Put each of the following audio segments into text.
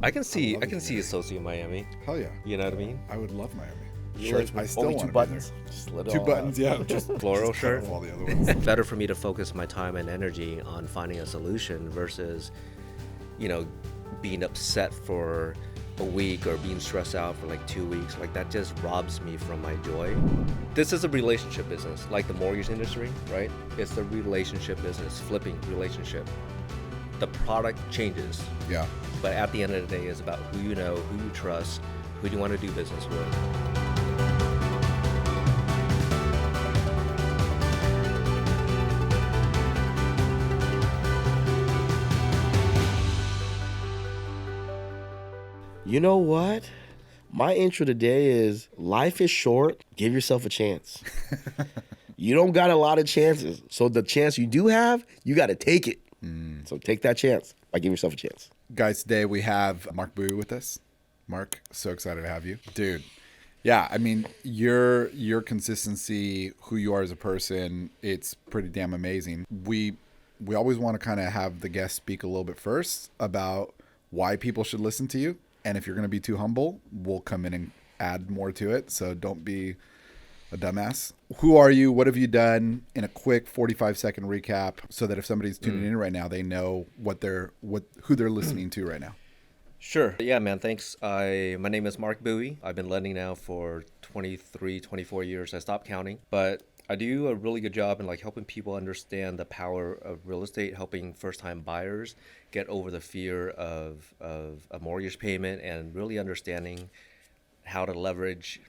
I can see love a it. Sosi in Miami. Hell yeah. You know what I mean? I would love Miami. Shirts I still Only want two to buttons. Be Just let it there. Two all buttons, out. yeah. Just Floral just cut shirt. off all the other ones. Better for me to focus my time and energy on finding a solution versus, being upset for a week or being stressed out for like 2 weeks. Like that just robs me from my joy. This is a relationship business, like the mortgage industry, right? It's a relationship business, flipping relationship. The product changes, Yeah. but at the end of the day, it's about who you know, who you trust, who you want to do business with. You know what? My intro today is life is short. Give yourself a chance. You don't got a lot of chances. So the chance you do have, you got to take it. So take that chance by giving yourself a chance. Guys, today we have Marc Bui with us. Marc, so excited to have you. Dude, yeah, I mean, your consistency, who you are as a person, it's pretty damn amazing. We always want to kind of have the guest speak a little bit first about why people should listen to you. And if you're going to be too humble, we'll come in and add more to it. So don't be a dumbass. Who are you? What have you done? In a quick 45-second recap, so that if somebody's tuning in right now, they know who they're listening to right now. Sure. Yeah, man. Thanks. My name is Marc Bui. I've been lending now for 23, 24 years. I stopped counting, but I do a really good job in like helping people understand the power of real estate, helping first-time buyers get over the fear of a mortgage payment, and really understanding how to leverage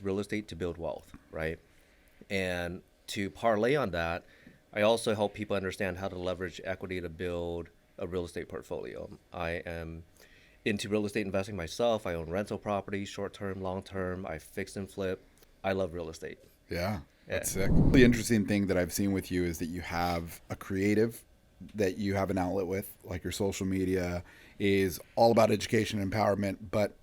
real estate to build wealth, right? And to parlay on that, I also help people understand how to leverage equity to build a real estate portfolio. I am into real estate investing myself. I own rental properties, short-term, long-term. I fix and flip. I love real estate. Yeah, that's sick. The interesting thing that I've seen with you is that you have a creative that you have an outlet with, like your social media is all about education and empowerment, but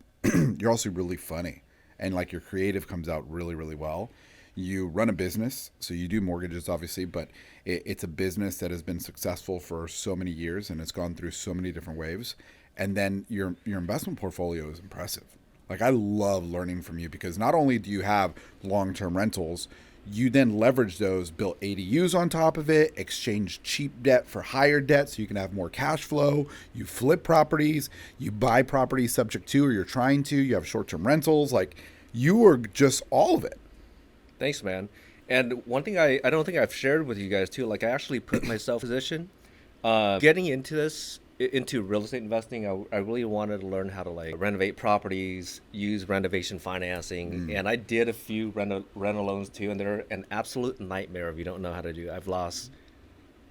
you're also really funny, and like your creative comes out really, really well. You run a business, so you do mortgages, obviously, but it's a business that has been successful for so many years, and it's gone through so many different waves. And then your investment portfolio is impressive. Like, I love learning from you, because not only do you have long-term rentals, you then leverage those, build ADUs on top of it, exchange cheap debt for higher debt so you can have more cash flow. You flip properties, you buy properties subject to, or you're trying to, you have short-term rentals. Like, you are just all of it. Thanks, man. And one thing I don't think I've shared with you guys too, like I actually put myself in a position, getting into real estate investing. I really wanted to learn how to like renovate properties, use renovation financing. And I did a few rental loans too, and they're an absolute nightmare if you don't know how to do it. I've lost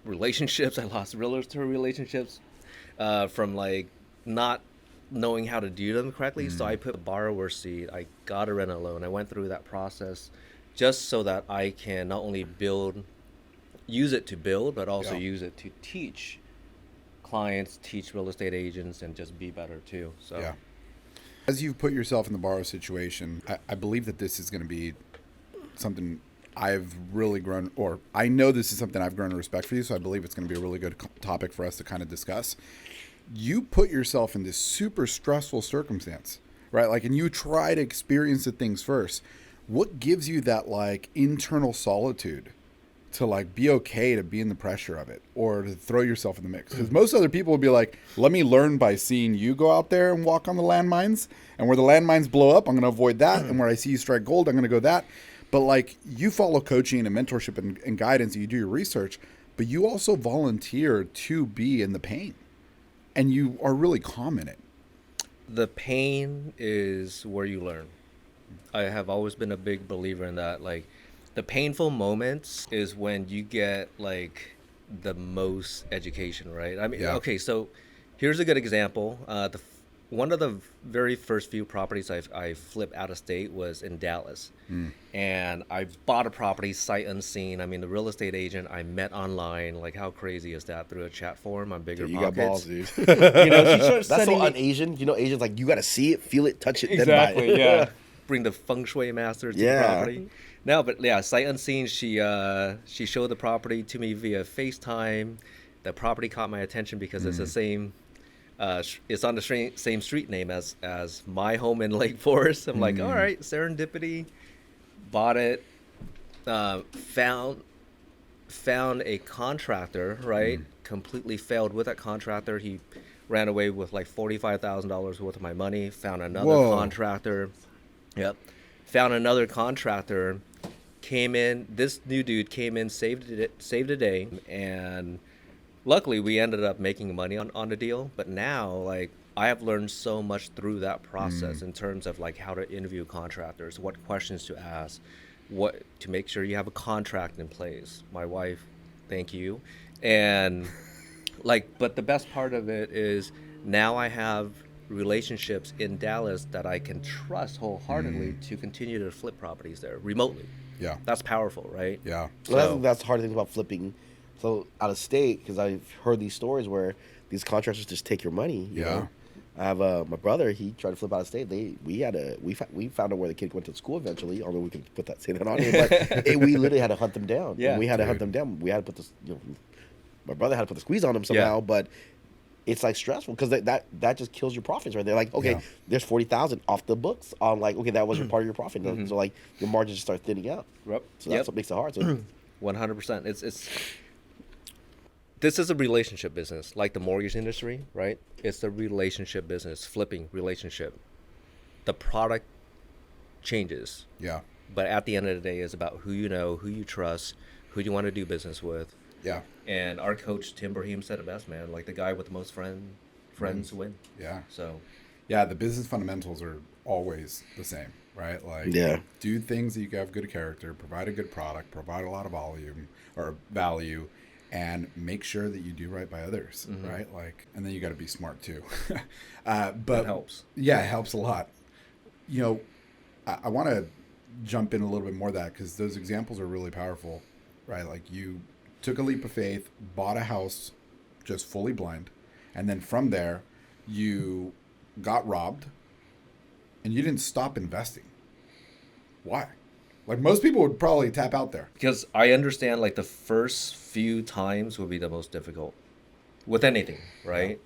relationships. I lost realtor relationships from like not knowing how to do them correctly. So I put a borrower seat. I got a rental loan. I went through that process just so that I can not only use it to build, but also use it to teach clients, teach real estate agents, and just be better too. So yeah. As you've put yourself in the borrow situation, I believe that this is going to be something I've really grown, or I know this is something I've grown to respect for you, so I believe it's going to be a really good topic for us to kind of discuss. You put yourself in this super stressful circumstance, right? Like, and you try to experience the things first. What gives you that like internal solitude to like be okay to be in the pressure of it, or to throw yourself in the mix? Because most other people would be like, let me learn by seeing you go out there and walk on the landmines, and where the landmines blow up, I'm going to avoid that. And where I see you strike gold, I'm going to go that. But like, you follow coaching and mentorship and guidance, and you do your research, but you also volunteer to be in the pain, and you are really calm in it. the pain is where you learn. I have always been a big believer in that. Like, the painful moments is when you get like the most education, right? I mean, okay, so here's a good example. One of the very first few properties I flipped out of state was in Dallas. And I bought a property sight unseen. I mean, the real estate agent I met online, like, how crazy is that, through a chat forum on Bigger You Pockets? got balls, dude. You know, she starts That's so sending me- un-Asian. You know, Asians, like, you got to see it, feel it, touch it, Exactly, then buy it. yeah. Bring the feng shui master to the property. No, but yeah, sight unseen. She showed the property to me via FaceTime. The property caught my attention because it's the same it's on the same street name as my home in Lake Forest. I'm like, all right, serendipity. Bought it. Found a contractor, right? Completely failed with that contractor. He ran away with like $45,000 worth of my money. Found another contractor. Yep. Found another contractor. Came in. This new dude came in, saved a day, and luckily we ended up making money on the deal. But now, like, I have learned so much through that process in terms of like how to interview contractors, what questions to ask, what to make sure you have a contract in place. My wife, thank you. And like, but the best part of it is now I have relationships in Dallas that I can trust wholeheartedly to continue to flip properties there remotely. Yeah. That's powerful, right? Yeah. Well, that's the hard thing about flipping. So out of state, because I've heard these stories where these contractors just take your money. You know? I have my brother. He tried to flip out of state. We found out where the kid went to school eventually. Although we can say that on here, but we literally had to hunt them down. Yeah, and we had to hunt them down. We had to put this. My brother had to put the squeeze on him somehow, but it's like stressful because that just kills your profits right there. Like, okay, there's 40,000 off the books on like, okay, that was your part of your profit. So like your margins just start thinning out. Yep. So that's what makes it hard. So 100%. This is a relationship business, like the mortgage industry, right? It's a relationship business, flipping relationship. The product changes. Yeah. But at the end of the day, it's about who you know, who you trust, who you want to do business with. Yeah. And our coach, Tim Brahim, said it best, man. Like the guy with the most friends win. Yeah. So. Yeah, the business fundamentals are always the same, right? Like, do things that you have good character, provide a good product, provide a lot of volume or value, and make sure that you do right by others, right? Like, and then you got to be smart too. But that helps. Yeah, it helps a lot. You know, I want to jump in a little bit more of that because those examples are really powerful, right? Like you took a leap of faith, bought a house just fully blind, and then from there you got robbed and you didn't stop investing. Why? Like most people would probably tap out there. Because I understand like the first few times would be the most difficult with anything, right?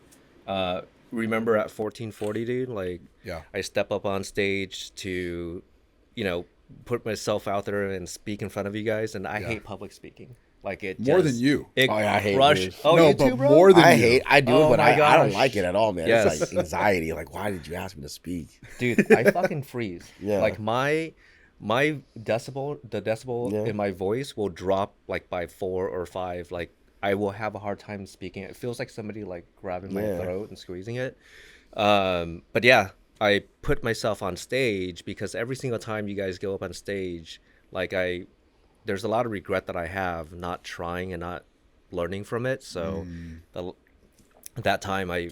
Remember at 1440, dude, like I step up on stage to, put myself out there and speak in front of you guys, and I hate public speaking. Like it more than you. I hate it. Oh, no, you but too, bro? more than I you. hate. I do it, but I don't like it at all, man. Yes. It's like anxiety. Like, why did you ask me to speak? Dude, I fucking freeze. Yeah. Like my decibel in my voice will drop like by 4 or 5. Like I will have a hard time speaking. It feels like somebody like grabbing my throat and squeezing it. But yeah, I put myself on stage because every single time you guys go up on stage, like there's a lot of regret that I have not trying and not learning from it. So that time I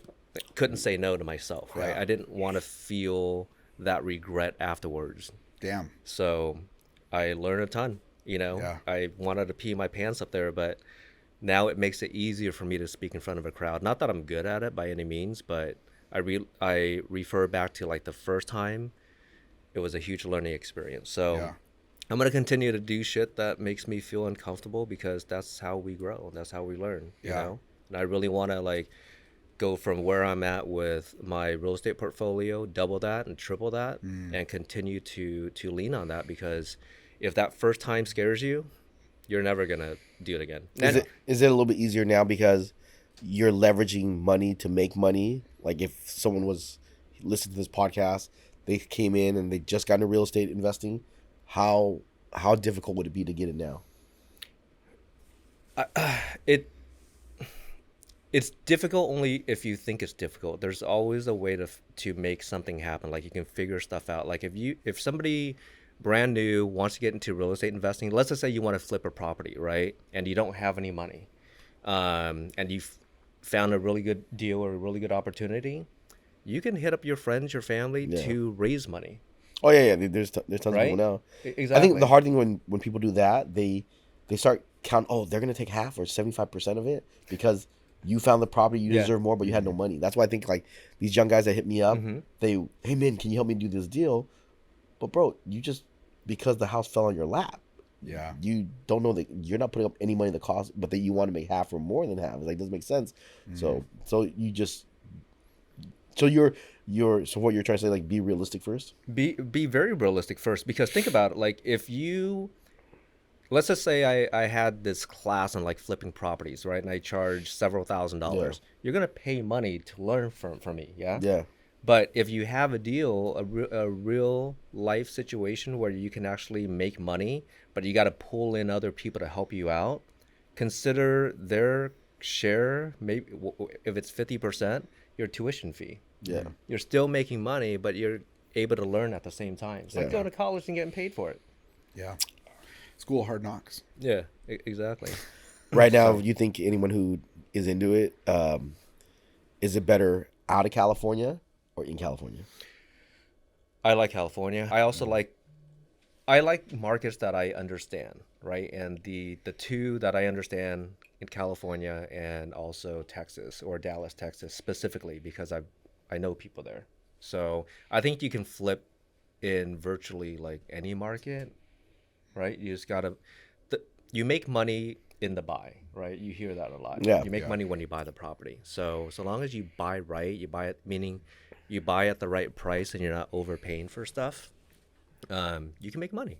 couldn't say no to myself, right? Yeah. I didn't want to feel that regret afterwards. Damn. So I learned a ton, I wanted to pee my pants up there, but now it makes it easier for me to speak in front of a crowd. Not that I'm good at it by any means, but I refer back to like the first time. It was a huge learning experience. So I'm going to continue to do shit that makes me feel uncomfortable because that's how we grow. That's how we learn, you know? And I really want to like go from where I'm at with my real estate portfolio, double that and triple that, and continue to lean on that, because if that first time scares you, you're never going to do it again. Is it a little bit easier now because you're leveraging money to make money? Like if someone was listening to this podcast, they came in and they just got into real estate investing, how difficult would it be to get it now? It's difficult only if you think it's difficult. There's always a way to make something happen. Like you can figure stuff out. Like if somebody brand new wants to get into real estate investing, let's just say you want to flip a property, right? And you don't have any money, and you've found a really good deal or a really good opportunity, you can hit up your friends, your family to raise money. Oh yeah. There's tons of people now. Exactly. I think the hard thing when people do that, they start count. Oh, they're gonna take half or 75% of it because you found the property, you deserve more, but you had no money. That's why I think like these young guys that hit me up, hey man, can you help me do this deal? But bro, you just, because the house fell on your lap, you don't know that you're not putting up any money in the cost, but that you want to make half or more than half. It's like, it doesn't make sense. So you just So so what you're trying to say, like, be realistic first. Be very realistic first, because think about it. Like, if you, let's just say I had this class on like flipping properties, right? And I charge several $1,000s. You're gonna pay money to learn from me, yeah. Yeah. But if you have a deal, a real life situation where you can actually make money, but you got to pull in other people to help you out, consider their share, maybe if it's 50%, your tuition fee. Yeah. You're still making money, but you're able to learn at the same time. It's like Yeah. going to college and getting paid for it. Yeah. School of hard knocks. Yeah, exactly. Right now, you think anyone who is into it, is it better out of California or in California? I like California. I also I like markets that I understand, right? And the two that I understand in California and also Texas, or Dallas, Texas specifically, because I know people there. So I think you can flip in virtually like any market, right? You just gotta, you make money in the buy, right? You hear that a lot. Yeah. You make money when you buy the property. So long as you buy right, you buy it, meaning you buy at the right price and you're not overpaying for stuff, you can make money.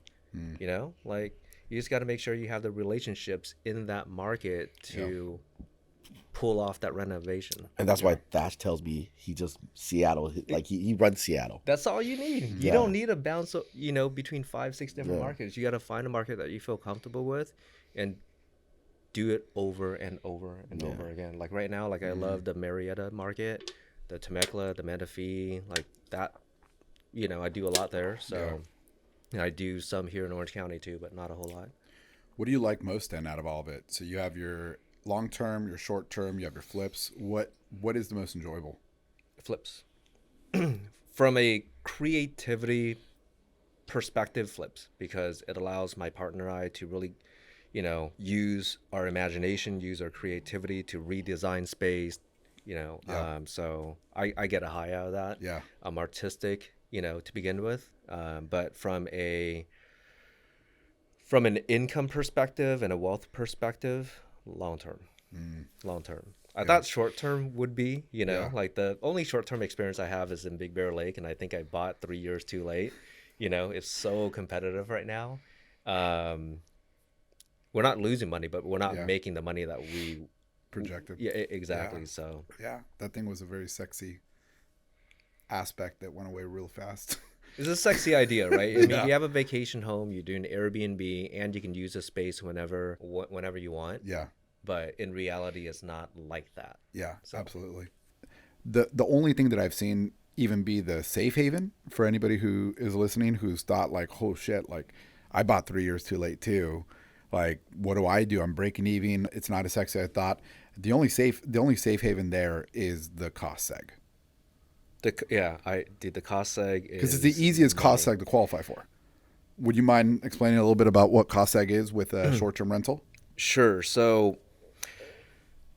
You know, like, you just got to make sure you have the relationships in that market to pull off that renovation. And that's why Thatch tells me he just Seattle, like he runs Seattle. That's all you need. You don't need to bounce, between 5-6 different markets. You got to find a market that you feel comfortable with and do it over and over and over again. Like right now, like I love the Marietta market, the Temecula, the Menifee, like that. I do a lot there. So I do some here in Orange County too, but not a whole lot. What do you like most then out of all of it? So you have your long term, your short term, you have your flips. What is the most enjoyable? Flips. From a creativity perspective, flips, because it allows my partner and I to really, use our imagination, use our creativity to redesign space, so I get a high out of that. Yeah. I'm artistic, to begin with. But from an income perspective and a wealth perspective, long term. I thought short term would be, like the only short term experience I have is in Big Bear Lake, and I think I bought 3 years too late. It's so competitive right now. We're not losing money, but we're not making the money that we Projected. Yeah, exactly. Yeah. So Yeah, that thing was a very sexy aspect that went away real fast. it's a sexy idea, right? I mean, you have a vacation home, you do an Airbnb, and you can use the space whenever you want. Yeah. But in reality, it's not like that. Yeah, absolutely. The only thing that I've seen even be the safe haven for anybody who is listening who's thought like, oh shit, like I bought 3 years too late too. Like, what do? I'm breaking even. It's not as sexy as I thought. The only safe haven there is the cost seg. The cost seg is, because it's the easiest cost seg to qualify for. Would you mind explaining a little bit about what cost seg is with a short-term rental? Sure. So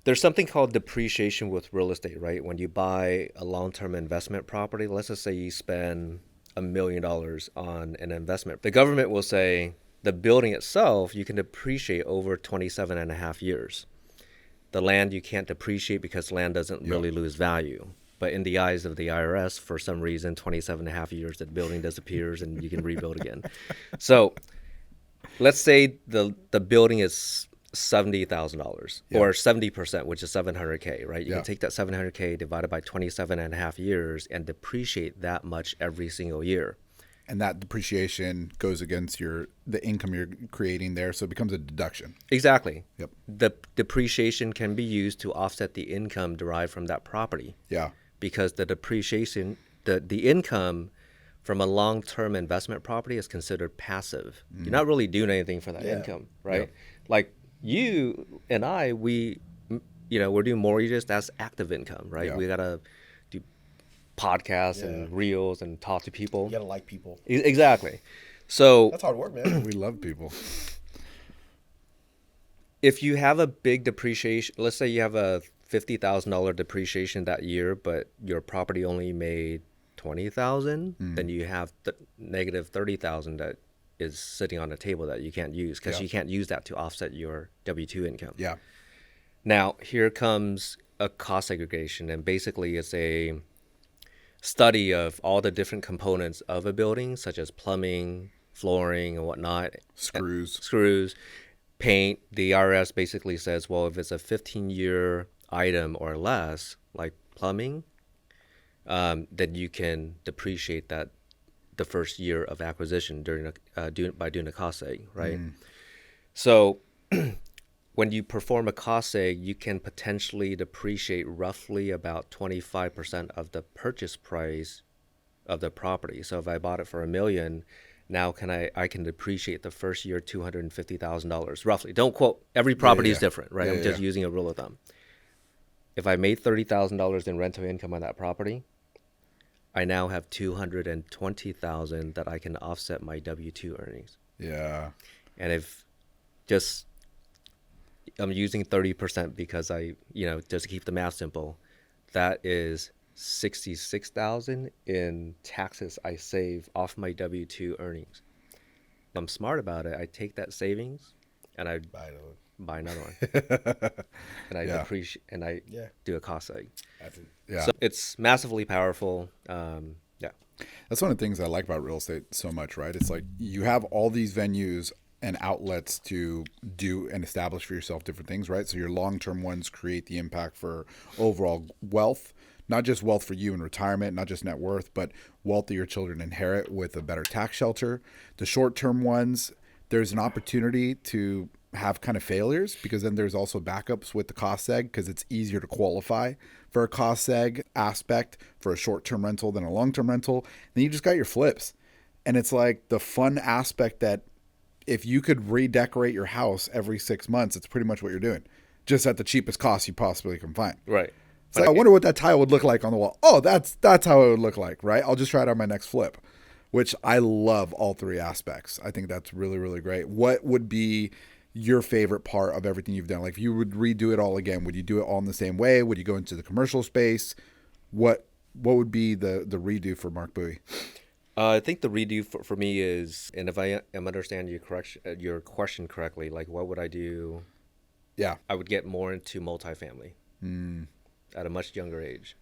there's something called depreciation with real estate, right? When you buy a long-term investment property, let's just say you spend $1 million on an investment. The government will say the building itself, you can depreciate over 27 and a half years. The land you can't depreciate because land doesn't really lose value. But in the eyes of the IRS, for some reason, 27 and a half years, the building disappears and you can rebuild again. So let's say the building is $70,000 or 70%, which is $700K, right? You can take that $700K divided by 27 and a half years and depreciate that much every single year. And that depreciation goes against the income you're creating there, so it becomes a deduction. Exactly. Yep. The depreciation can be used to offset the income derived from that property. Yeah. Because the depreciation, the income from a long-term investment property is considered passive. You're not really doing anything for that income, right? Yep. Like you and I, we're doing mortgages. That's active income, right? Yeah. We gotta do podcasts and reels and talk to people. You gotta like people. Exactly. So That's hard work, man. We love people. if you have a big depreciation, let's say you have a $50,000 depreciation that year, but your property only made $20,000, then you have negative $30,000 that is sitting on the table that you can't use because you can't use that to offset your W-2 income. Yeah. Now, here comes a cost segregation, and basically it's a study of all the different components of a building, such as plumbing, flooring, and whatnot, Screws. paint. The IRS basically says, well, if it's a 15-year item or less, like plumbing, then you can depreciate that the first year of acquisition by doing a cost seg, right? So when you perform a cost seg, you can potentially depreciate roughly about 25% of the purchase price of the property. So if I bought it for $1 million, now I can depreciate the first year $250,000 roughly. Don't quote. Every property is different, right? I'm just using a rule of thumb. If I made $30,000 in rental income on that property, I now have $220,000 that I can offset my W-2 earnings. Yeah. And if I'm using 30% because just to keep the math simple, that is $66,000 in taxes I save off my W-2 earnings. If I'm smart about it, I take that savings and I buy another one. And I depreciate and I do a cost seg. So it's massively powerful. That's one of the things I like about real estate so much, right? It's like you have all these venues and outlets to do and establish for yourself different things, right? So your long-term ones create the impact for overall wealth, not just wealth for you in retirement, not just net worth, but wealth that your children inherit with a better tax shelter. The short-term ones, there's an opportunity to have kind of failures because then there's also backups with the cost seg because it's easier to qualify for a cost seg aspect for a short-term rental than a long-term rental. Then you just got your flips. And it's like the fun aspect that if you could redecorate your house every 6 months, it's pretty much what you're doing, just at the cheapest cost you possibly can find. Right. It's like, I wonder what that tile would look like on the wall. Oh, that's how it would look like, right? I'll just try it on my next flip, which I love all three aspects. I think that's really, really great. What would be your favorite part of everything you've done? Like if you would redo it all again, would you do it all in the same way? Would you go into the commercial space? What would be the redo for Marc Bui? I think the redo for me is, and if I am understanding your question correctly, like what would I do? Yeah. I would get more into multifamily at a much younger age.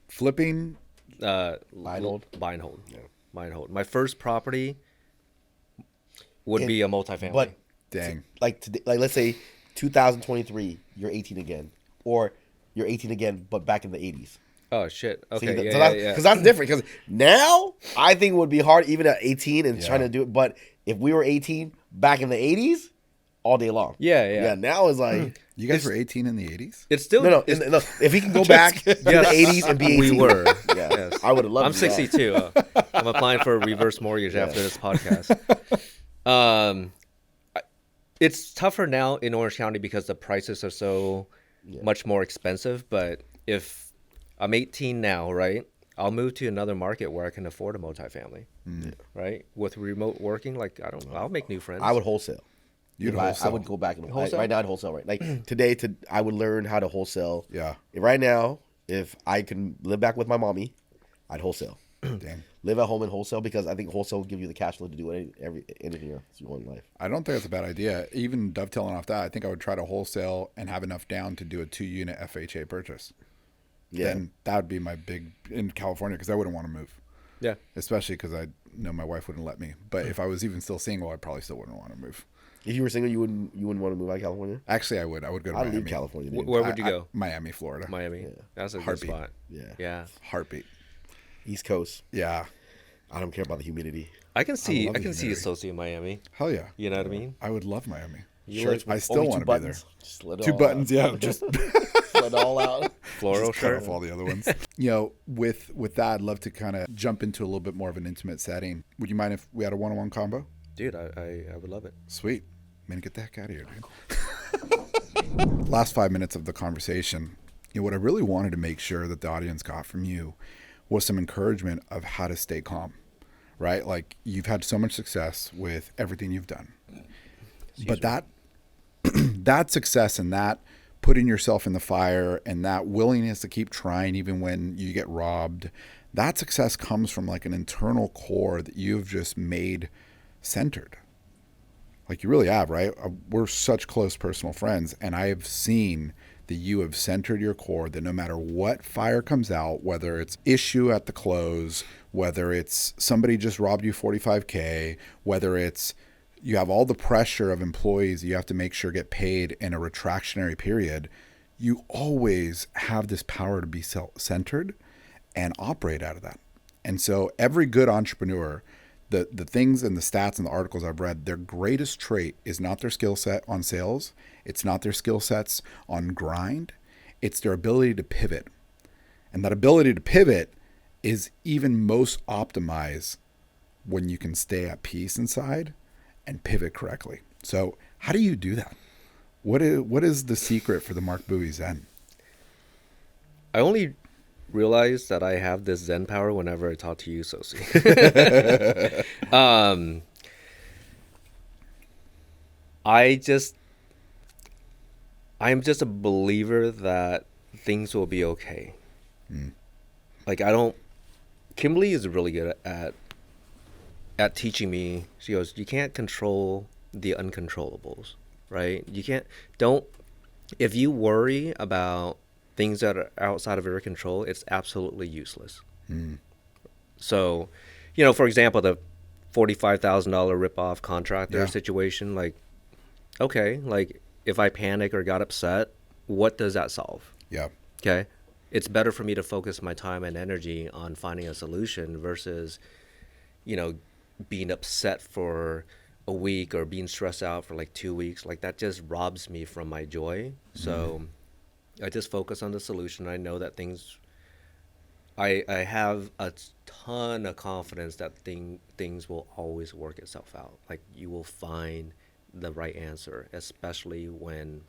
Flipping? Buy and hold? Buy and hold. Yeah. Buy and hold. My first property would be a multifamily. But dang. Like let's say 2023, you're 18 again. Or you're 18 again, but back in the 80s. Oh, shit. Okay, Because that's different. Because now, I think it would be hard even at 18 and trying to do it. But if we were 18 back in the 80s, all day long. Yeah. Now it's like... You guys were 18 in the 80s? It's still... No. If he can go back to the 80s and be 18. We were. Yes. I would have loved I'm 62. I'm applying for a reverse mortgage after this podcast. It's tougher now in Orange County because the prices are so much more expensive. But if I'm 18 now, right? I'll move to another market where I can afford a multifamily, right? With remote working, like I'll make new friends. I would wholesale. I would go back and wholesale. Right now, I'd wholesale. Right, like today, I would learn how to wholesale. Yeah. Right now, if I can live back with my mommy, I'd wholesale. Dang. Live at home and wholesale because I think wholesale will give you the cash flow to do anything else you want in life. I don't think that's a bad idea. Even dovetailing off that, I think I would try to wholesale and have enough down to do a 2-unit FHA purchase. Yeah. Then that would be my big in California because I wouldn't want to move. Yeah. Especially because I know my wife wouldn't let me. But if I was even still single, I probably still wouldn't want to move. If you were single, you wouldn't want to move out of California? Actually, I would. I would go to Miami. I'd leave California. Where would you go? Miami, Florida. Miami. Yeah. That's a Heartbeat. good spot. Yeah. Heartbeat. East Coast. Yeah. I don't care about the humidity. I can see a Sosi in Miami. Hell yeah. You know what I mean? I would love Miami. Shirts I still want to be there. Just let it 2 all buttons, out. yeah. Just Let it all out. Floral just cut shirt. off all the other ones. With that, I'd love to kind of jump into a little bit more of an intimate setting. Would you mind if we had a one-on-one combo? Dude, I would love it. Sweet. Man, get the heck out of here, dude. Last 5 minutes of the conversation, what I really wanted to make sure that the audience got from you was some encouragement of how to stay calm, right? Like you've had so much success with everything you've done. But that success and that putting yourself in the fire and that willingness to keep trying even when you get robbed, that success comes from like an internal core that you've just made centered. Like you really have, right? We're such close personal friends, and I have seen that you have centered your core, that no matter what fire comes out, whether it's issue at the close, whether it's somebody just robbed you 45K, whether it's you have all the pressure of employees you have to make sure get paid in a retractionary period, you always have this power to be centered and operate out of that. And so every good entrepreneur, the things and the stats and the articles I've read, their greatest trait is not their skill set on sales. It's not their skill sets on grind. It's their ability to pivot. And that ability to pivot is even most optimized when you can stay at peace inside and pivot correctly. So how do you do that? What is the secret for the Marc Bui Zen? I only realize that I have this Zen power whenever I talk to you, Sosi. I'm just a believer that things will be okay. Like Kimberly is really good at teaching me. She goes, you can't control the uncontrollables, right? If you worry about things that are outside of your control, it's absolutely useless. So, for example, the $45,000 rip-off contractor situation, like, okay, like if I panic or got upset, what does that solve? Yeah. Okay. It's better for me to focus my time and energy on finding a solution versus, being upset for a week or being stressed out for like 2 weeks. Like that just robs me from my joy. So I just focus on the solution. I know that I have a ton of confidence that things will always work itself out. Like you will find the right answer, especially when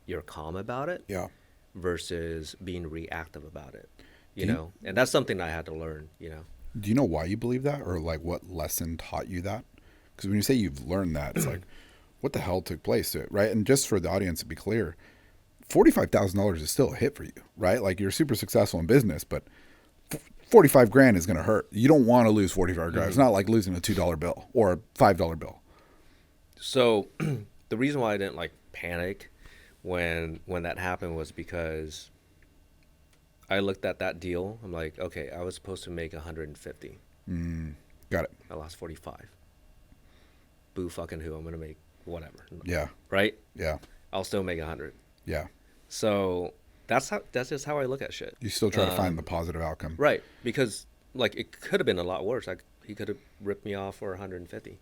you're calm about it. Yeah. Versus being reactive about it, and that's something I had to learn, Do you know why you believe that, or like what lesson taught you that? Because when you say you've learned that, it's like, what the hell took place to it, right? And just for the audience to be clear, $45,000 is still a hit for you, right? Like you're super successful in business, but 45 grand is going to hurt. You don't want to lose 45 grand. It's not like losing a $2 bill or a $5 bill. So the reason why I didn't like panic when that happened was because I looked at that deal. I'm like, okay, I was supposed to make 150. Got it. I lost 45. Boo fucking who, I'm gonna make whatever. Yeah. Right? Yeah. I'll still make 100. Yeah. So that's just how I look at shit. You still try to find the positive outcome. Right. Because like it could have been a lot worse. He could have ripped me off for 150.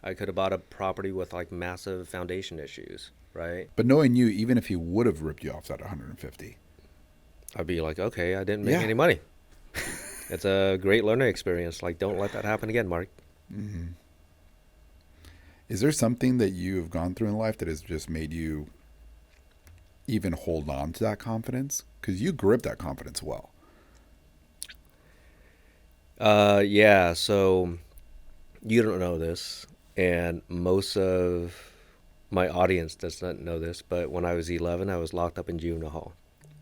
I could have bought a property with like massive foundation issues. Right. But knowing you, even if he would have ripped you off at 150, I'd be like, okay, I didn't make any money. It's a great learning experience. Like, don't let that happen again, Mark. Is there something that you have gone through in life that has just made you even hold on to that confidence? Because you grip that confidence well. Yeah. So you don't know this, and most of my audience does not know this, but when I was 11, I was locked up in juvenile hall.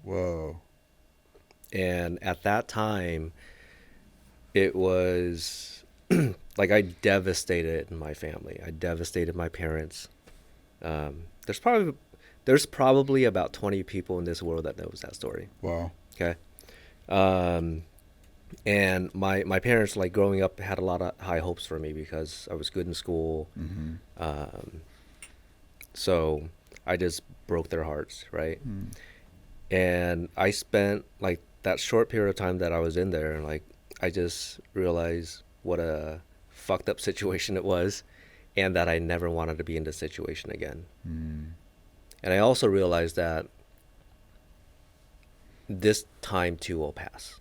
Whoa. And at that time, it was like I devastated my family. I devastated my parents. There's probably about 20 people in this world that knows that story. Wow. Okay. And my parents, like growing up, had a lot of high hopes for me because I was good in school. So I just broke their hearts, right? And I spent like that short period of time that I was in there, and like I just realized what a fucked up situation it was, and that I never wanted to be in this situation again. And I also realized that this time too will pass.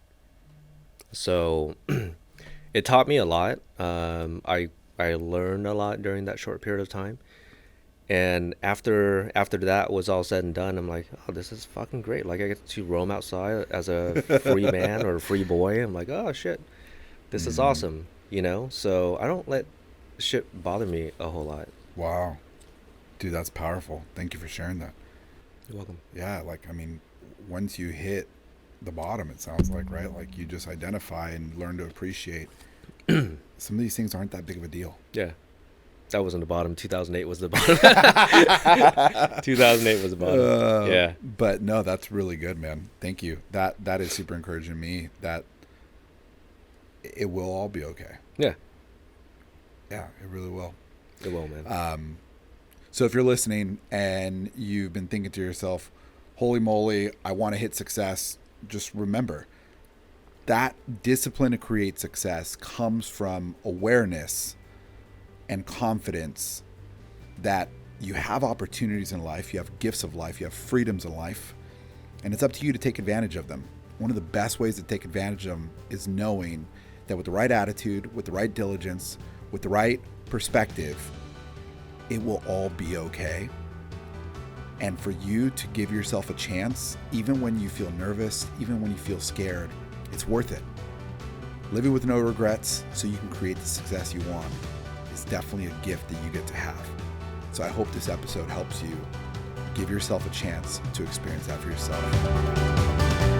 So it taught me a lot. I learned a lot during that short period of time. And after that was all said and done, I'm like, oh, this is fucking great. Like I get to roam outside as a free man or a free boy. I'm like, oh shit, this is awesome, So I don't let shit bother me a whole lot. Wow. Dude, that's powerful. Thank you for sharing that. You're welcome. Yeah, like, I mean, once you hit the bottom, it sounds like, right? Like you just identify and learn to appreciate some of these things aren't that big of a deal. Yeah. That wasn't the bottom. 2008 was the bottom. 2008 was the bottom. Yeah. But no, that's really good, man. Thank you. That is super encouraging to me that it will all be okay. Yeah. Yeah, it really will. It will, man. So if you're listening and you've been thinking to yourself, holy moly, I want to hit success, just remember that discipline to create success comes from awareness and confidence that you have opportunities in life, you have gifts of life, you have freedoms in life, and it's up to you to take advantage of them. One of the best ways to take advantage of them is knowing that with the right attitude, with the right diligence, with the right perspective, it will all be okay. And for you to give yourself a chance, even when you feel nervous, even when you feel scared, it's worth it. Living with no regrets so you can create the success you want is definitely a gift that you get to have. So I hope this episode helps you give yourself a chance to experience that for yourself.